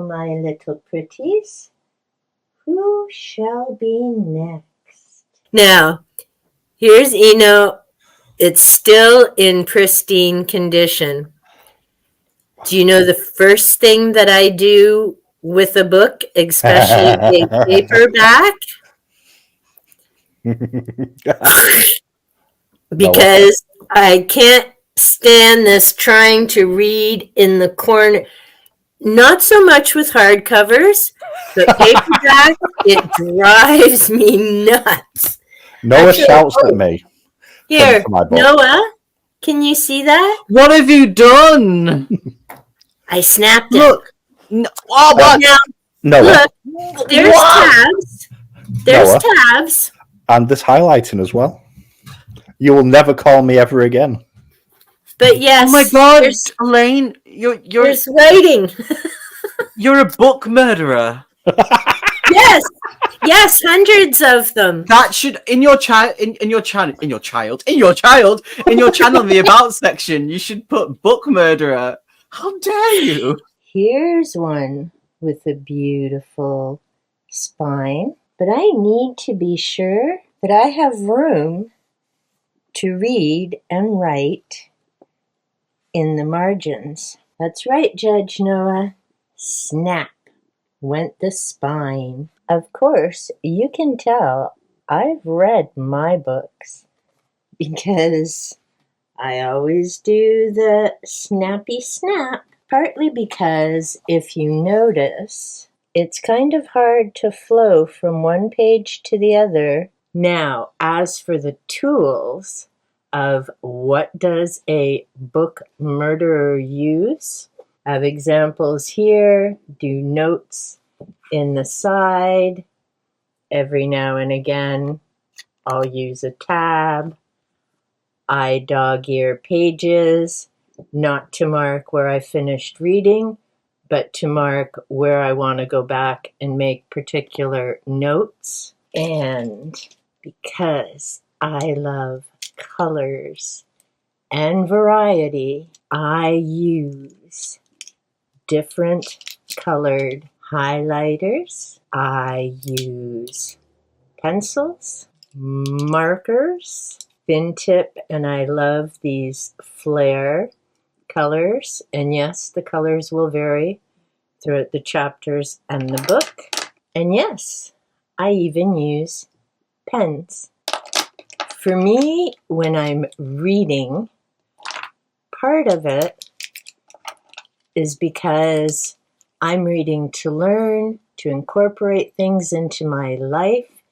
Well, my little pretties, who shall be next? Now, here's Eno. It's still in pristine condition. Do you know the first thing that I do with a book, especially a paperback? Because I can't stand this trying to read in the corner. Not so much with hardcovers, but paperback, it drives me nuts. Noah shouts at me. Here, Noah, can you see that? What have you done? I snapped it. Look. Oh, what? Now, look, there's tabs. There's tabs. And there's highlighting as well. You will never call me ever again. But yes. Oh my God, Elaine, you're there's writing. You're a book murderer. Yes. Yes, hundreds of them. That should in your channel, the about section, you should put book murderer. How dare you? Here's one with a beautiful spine, but I need to be sure that I have room to read and write in the margins. That's right, Judge Noah. Snap went the spine. Of course, you can tell I've read my books because I always do the snappy snap, partly because if you notice, it's kind of hard to flow from one page to the other. Now, as for the tools of what does a book murderer use, I have examples here. Do notes in the side. Every now and again, I'll use a tab. I dog-ear pages, not to mark where I finished reading, but to mark where I want to go back and make particular notes. And because I love colors and variety, I use different colored highlighters. I use pencils, markers, thin tip, and I love these flare colors. And yes, the colors will vary throughout the chapters and the book. And yes, I even use pens. For me, when I'm reading, part of it is because I'm reading to learn, to incorporate things into my life,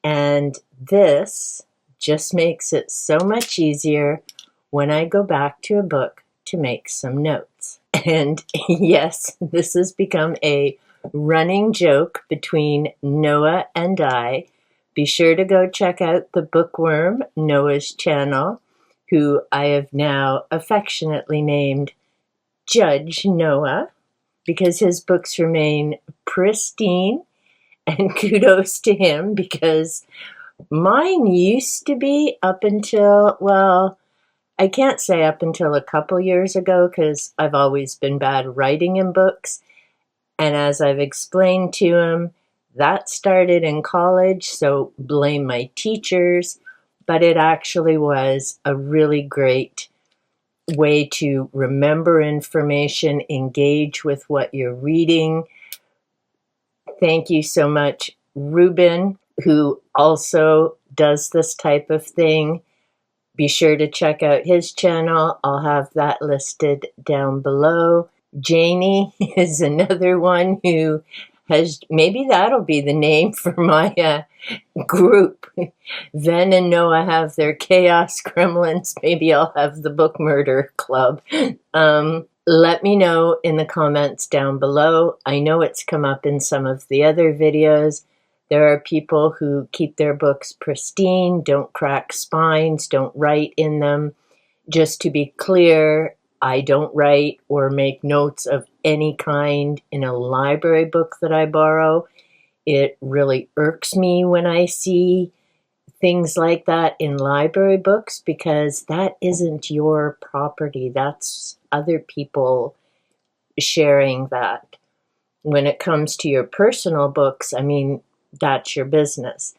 and this just makes it so much easier when I go back to a book to make some notes. And yes, this has become a running joke between Noah and I. Be sure to go check out the bookworm, Noah's channel, who I have now affectionately named Judge Noah, because his books remain pristine, and kudos to him, because mine used to be up until, well, I can't say up until a couple years ago, because I've always been bad writing in books, and as I've explained to him, that started in college, so blame my teachers, but it actually was a really great way to remember information, engage with what you're reading. Thank you so much, Ruben, who also does this type of thing. Be sure to check out his channel. I'll have that listed down below. Janie is another one who has, maybe that'll be the name for my group. Ven and Noah have their Chaos Gremlins. Maybe I'll have the Book Murder Club. Let me know in the comments down below. I know it's come up in some of the other videos. There are people who keep their books pristine, don't crack spines, don't write in them. Just to be clear, I don't write or make notes of any kind in a library book that I borrow. It really irks me when I see things like that in library books, because that isn't your property. That's other people sharing that. when it comes to your personal books, I mean, that's your business.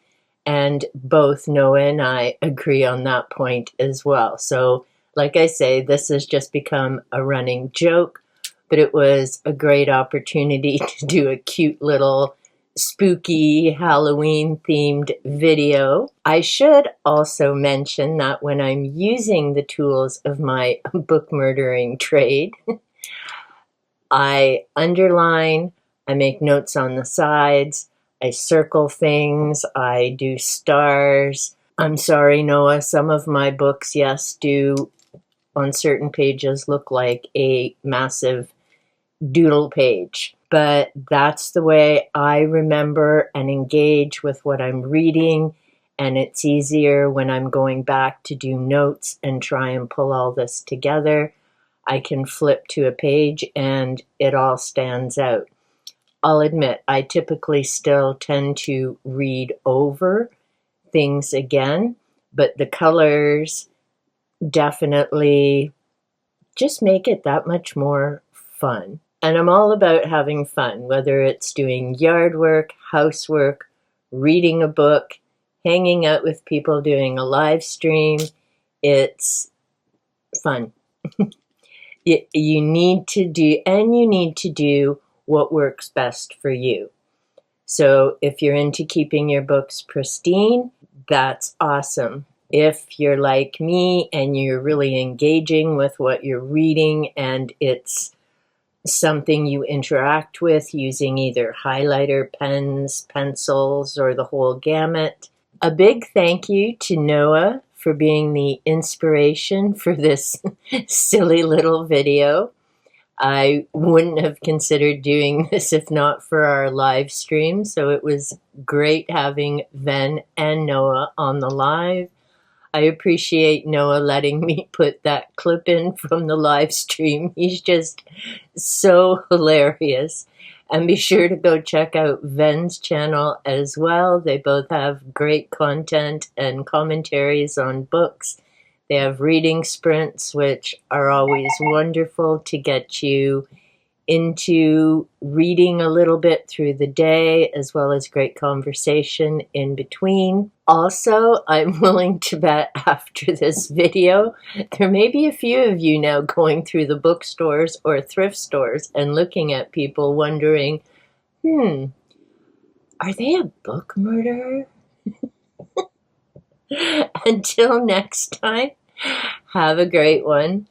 And both Noah and I agree on that point as well. So, like I say, this has just become a running joke, but it was a great opportunity to do a cute little spooky Halloween themed video. I should also mention that when I'm using the tools of my book murdering trade, I underline, I make notes on the sides, I circle things, I do stars. I'm sorry, Noah, some of my books, yes, do on certain pages look like a massive doodle page. But that's the way I remember and engage with what I'm reading. And it's easier when I'm going back to do notes and try and pull all this together. I can flip to a page and it all stands out. I'll admit, I typically still tend to read over things again, but the colors definitely just make it that much more fun. And I'm all about having fun, whether it's doing yard work, housework, reading a book, hanging out with people, doing a live stream. It's fun. You need to do what works best for you. So if you're into keeping your books pristine, that's awesome. If you're like me and you're really engaging with what you're reading and it's something you interact with using either highlighter pens, pencils, or the whole gamut, a big thank you to Noah for being the inspiration for this silly little video. I wouldn't have considered doing this if not for our live stream, so it was great having Ven and Noah on the live. I appreciate Noah letting me put that clip in from the live stream. He's just so hilarious. And be sure to go check out Ven's channel as well. They both have great content and commentaries on books. They have reading sprints, which are always wonderful to get you into reading a little bit through the day, as well as great conversation in between. Also, I'm willing to bet after this video, there may be a few of you now going through the bookstores or thrift stores and looking at people wondering, are they a book murderer? Until next time, have a great one.